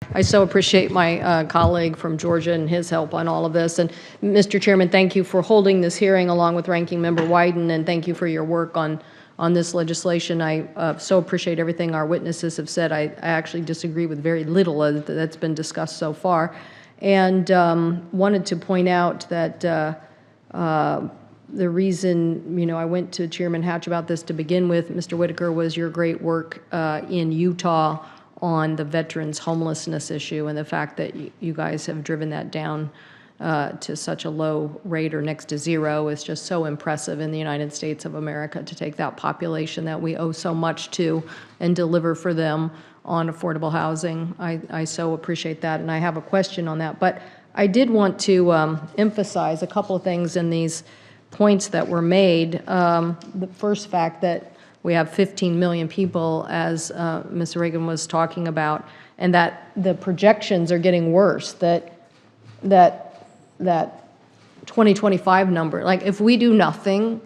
I so appreciate my colleague from Georgia and his help on all of this. And Mr. Chairman, thank you for holding this hearing along with Ranking Member Wyden, and thank you for your work on this legislation. I so appreciate everything our witnesses have said. I actually disagree with very little that's been discussed so far. And wanted to point out that the reason, I went to Chairman Hatch about this to begin with, Mr. Whitaker, was your great work in Utah on the veterans homelessness issue and the fact that you guys have driven that down to such a low rate or next to zero is just so impressive in the United States of America to take that population that we owe so much to and deliver for them on affordable housing. I so appreciate that, and I have a question on that. But I did want to emphasize a couple of things in these points that were made. The first fact that we have 15 million people, as Ms. Reagan was talking about, and that the projections are getting worse, that 2025 number, like if we do nothing,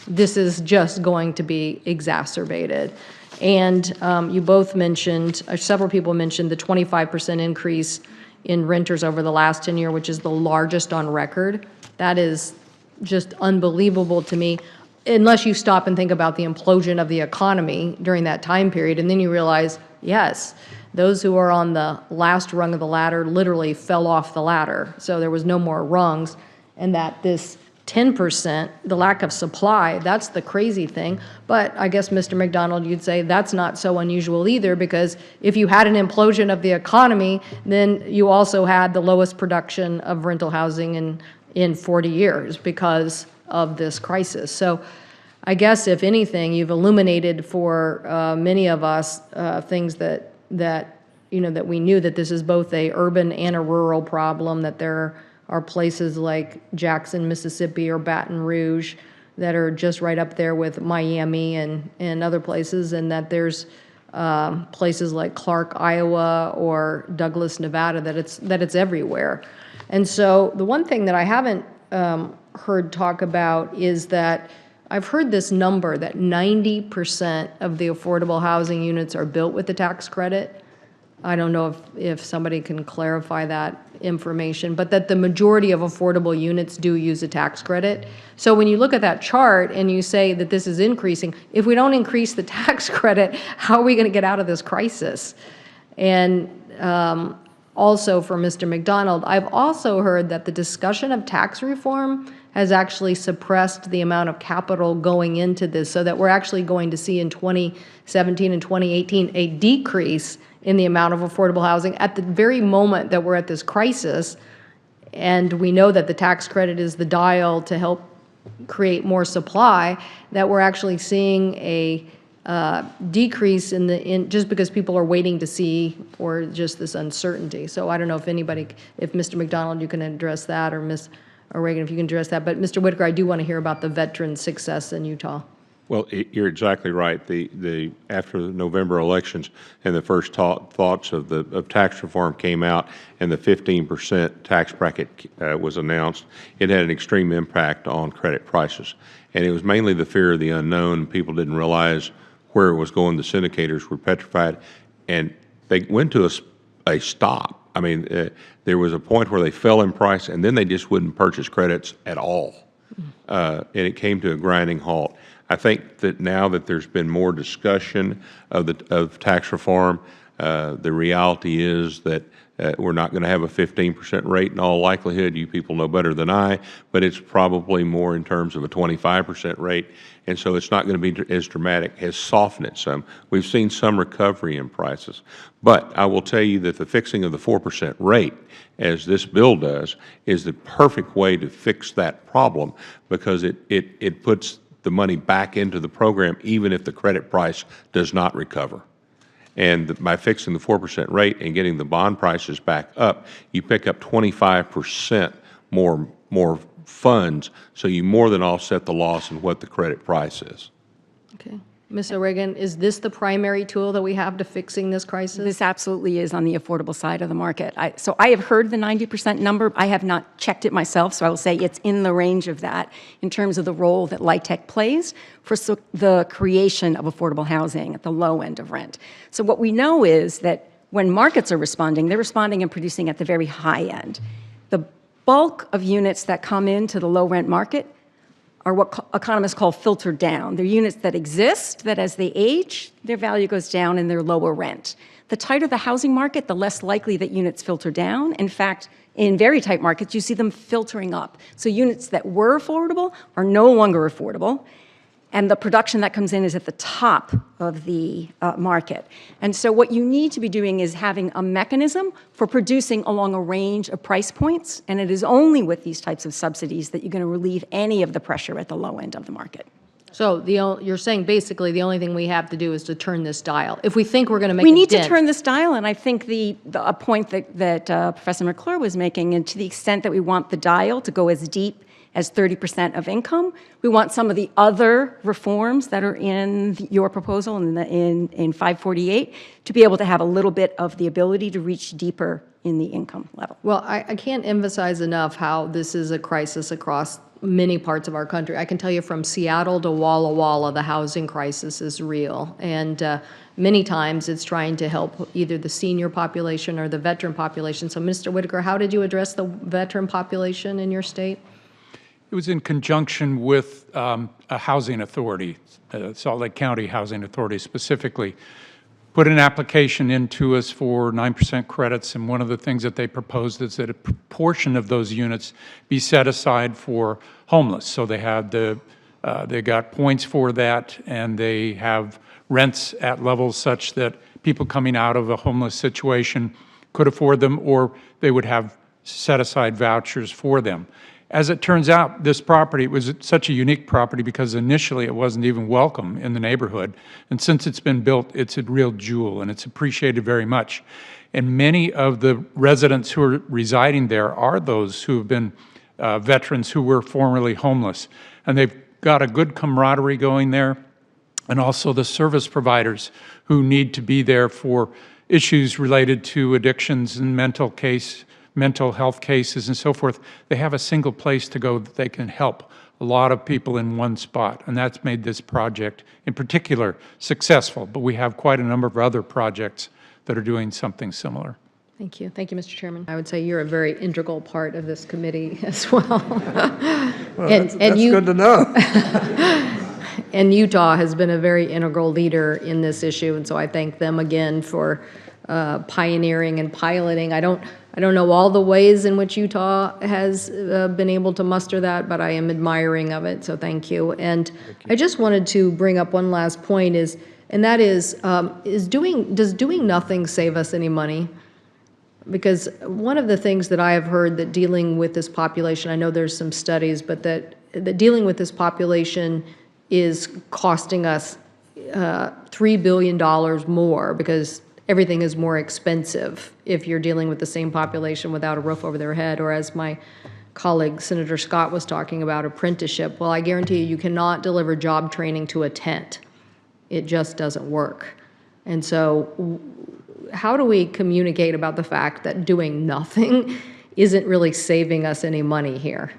this is just going to be exacerbated. And you both mentioned, several people mentioned the 25% increase in renters over the last 10 years, which is the largest on record. That is just unbelievable to me, unless you stop and think about the implosion of the economy during that time period, and then you realize, yes, those who are on the last rung of the ladder literally fell off the ladder, so there was no more rungs, and that this 10%, the lack of supply, that's the crazy thing. But I guess, Mr. McDonald, you'd say that's not so unusual either, because if you had an implosion of the economy, then you also had the lowest production of rental housing in 40 years because of this crisis. So I guess, if anything, you've illuminated for many of us things that we knew, that this is both a urban and a rural problem, that there are places like Jackson, Mississippi, or Baton Rouge that are just right up there with Miami and other places, and that there's places like Clark, Iowa, or Douglas, Nevada, that it's everywhere. And so the one thing that I haven't heard talk about is that I've heard this number that 90% of the affordable housing units are built with the tax credit. I don't know if somebody can clarify that information, but that the majority of affordable units do use a tax credit. So when you look at that chart and you say that this is increasing, if we don't increase the tax credit, how are we going to get out of this crisis? And also, for Mr. McDonald, I've also heard that the discussion of tax reform has actually suppressed the amount of capital going into this, so that we're actually going to see in 2017 and 2018 a decrease in the amount of affordable housing at the very moment that we're at this crisis. And we know that the tax credit is the dial to help create more supply, that we're actually seeing a decrease in just because people are waiting to see, or just this uncertainty. So I don't know if Mr. McDonald, you can address that, or Ms. Reagan, if you can address that. But Mr. Whitaker, I do want to hear about the veteran success in Utah. Well, you're exactly right. After the November elections and the first thoughts of tax reform came out, and the 15% tax bracket was announced, it had an extreme impact on credit prices. And it was mainly the fear of the unknown. People didn't realize where it was going. The syndicators were petrified, and they went to a stop. I mean, there was a point where they fell in price, and then they just wouldn't purchase credits at all. And it came to a grinding halt. I think that now that there's been more discussion of tax reform, the reality is that we're not going to have a 15% rate in all likelihood. You people know better than I, but it's probably more in terms of a 25% rate. And so it's not going to be as dramatic, has softened it some. We've seen some recovery in prices. But I will tell you that the fixing of the 4% rate, as this bill does, is the perfect way to fix that problem, because it puts the money back into the program even if the credit price does not recover. And by fixing the 4% rate and getting the bond prices back up, you pick up 25% more funds, so you more than offset the loss in what the credit price is. Okay. Ms. O'Regan, is this the primary tool that we have to fixing this crisis? This absolutely is on the affordable side of the market. So I have heard the 90% number. I have not checked it myself, so I will say it's in the range of that in terms of the role that LIHTC plays for the creation of affordable housing at the low end of rent. So what we know is that when markets are responding, they're responding and producing at the very high end. The bulk of units that come into the low rent market are what economists call filtered down. They're units that exist, that as they age, their value goes down and they're lower rent. The tighter the housing market, the less likely that units filter down. In fact, in very tight markets, you see them filtering up. So units that were affordable are no longer affordable, and the production that comes in is at the top of the market. And so what you need to be doing is having a mechanism for producing along a range of price points, and it is only with these types of subsidies that you're going to relieve any of the pressure at the low end of the market. So you're saying basically the only thing we have to do is to turn this dial. If we think we're going to make We a need to dent. turn this dial, and I think a point that Professor McClure was making, and to the extent that we want the dial to go as deep as 30% of income, we want some of the other reforms that are in your proposal in 548 to be able to have a little bit of the ability to reach deeper in the income level. Well, I can't emphasize enough how this is a crisis across many parts of our country. I can tell you from Seattle to Walla Walla, the housing crisis is real. And many times it's trying to help either the senior population or the veteran population. So Mr. Whitaker, how did you address the veteran population in your state? It was in conjunction with a housing authority, Salt Lake County Housing Authority specifically, put an application into us for 9% credits, and one of the things that they proposed is that a proportion of those units be set aside for homeless. So they had they got points for that, and they have rents at levels such that people coming out of a homeless situation could afford them, or they would have set aside vouchers for them. As it turns out, this property was such a unique property because initially it wasn't even welcome in the neighborhood. And since it's been built, it's a real jewel, and it's appreciated very much. And many of the residents who are residing there are those who have been veterans who were formerly homeless. And they've got a good camaraderie going there, and also the service providers who need to be there for issues related to addictions and mental health cases and so forth. They have a single place to go that they can help a lot of people in one spot, and that's made this project in particular successful. But we have quite a number of other projects that are doing something similar. Thank you. Thank you, Mr. Chairman. I would say you're a very integral part of this committee as well. Well, that's good to know. And Utah has been a very integral leader in this issue, and so I thank them again for pioneering and piloting. I don't know all the ways in which Utah has been able to muster that, but I am admiring of it, so thank you. And I just wanted to bring up one last point and that is does doing nothing save us any money? Because one of the things that I have heard that dealing with this population, I know there's some studies, but that dealing with this population is costing us $3 billion more because everything is more expensive if you're dealing with the same population without a roof over their head, or as my colleague Senator Scott was talking about, apprenticeship. Well, I guarantee you cannot deliver job training to a tent. It just doesn't work. And so how do we communicate about the fact that doing nothing isn't really saving us any money here?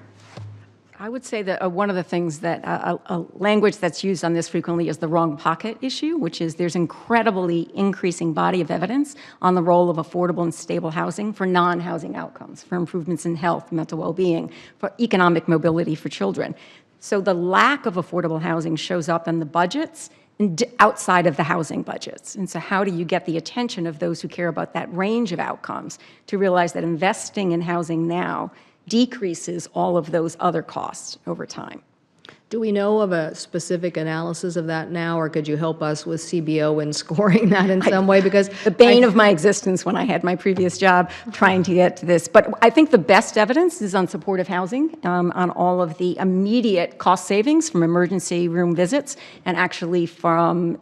I would say that one of the things that a language that's used on this frequently is the wrong pocket issue, which is there's incredibly increasing body of evidence on the role of affordable and stable housing for non-housing outcomes, for improvements in health, mental well-being, for economic mobility for children. So the lack of affordable housing shows up in the budgets and outside of the housing budgets. And so how do you get the attention of those who care about that range of outcomes to realize that investing in housing now decreases all of those other costs over time? Do we know of a specific analysis of that now, or could you help us with CBO in scoring that in some way? Because the bane of my existence when I had my previous job trying to get to this. But I think the best evidence is on supportive housing, on all of the immediate cost savings from emergency room visits and actually from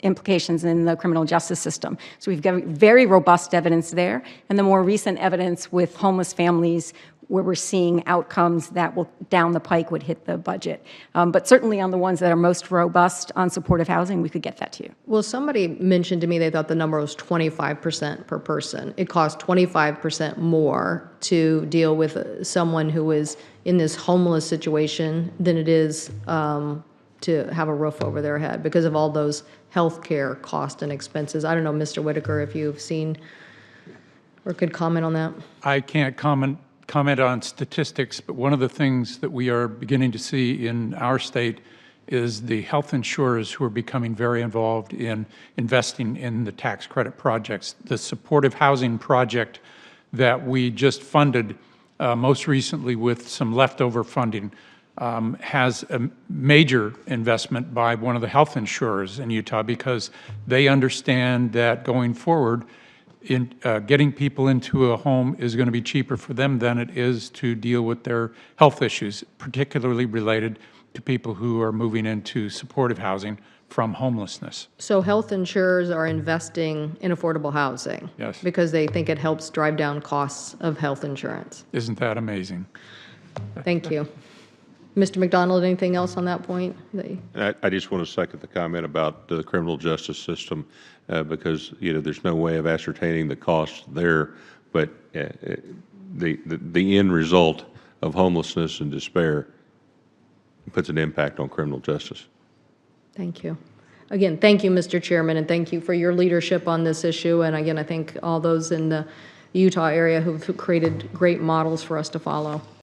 implications in the criminal justice system. So we've got very robust evidence there. And the more recent evidence with homeless families where we're seeing outcomes that will down the pike would hit the budget. But certainly on the ones that are most robust on supportive housing, we could get that to you. Well, somebody mentioned to me they thought the number was 25% per person. It costs 25% more to deal with someone who is in this homeless situation than it is to have a roof over their head because of all those healthcare costs and expenses. I don't know, Mr. Whitaker, if you've seen or could comment on that. I can't comment on statistics, but one of the things that we are beginning to see in our state is the health insurers who are becoming very involved in investing in the tax credit projects. The supportive housing project that we just funded most recently with some leftover funding has a major investment by one of the health insurers in Utah because they understand that going forward, in getting people into a home is going to be cheaper for them than it is to deal with their health issues, particularly related to people who are moving into supportive housing from homelessness. So health insurers are investing in affordable housing? Yes. Because they think it helps drive down costs of health insurance? Isn't that amazing? Thank you. Mr. McDonald, anything else on that point? I just want to second the comment about the criminal justice system because, there's no way of ascertaining the costs there, but the end result of homelessness and despair puts an impact on criminal justice. Thank you. Again, thank you, Mr. Chairman, and thank you for your leadership on this issue. And again, I think all those in the Utah area who've created great models for us to follow.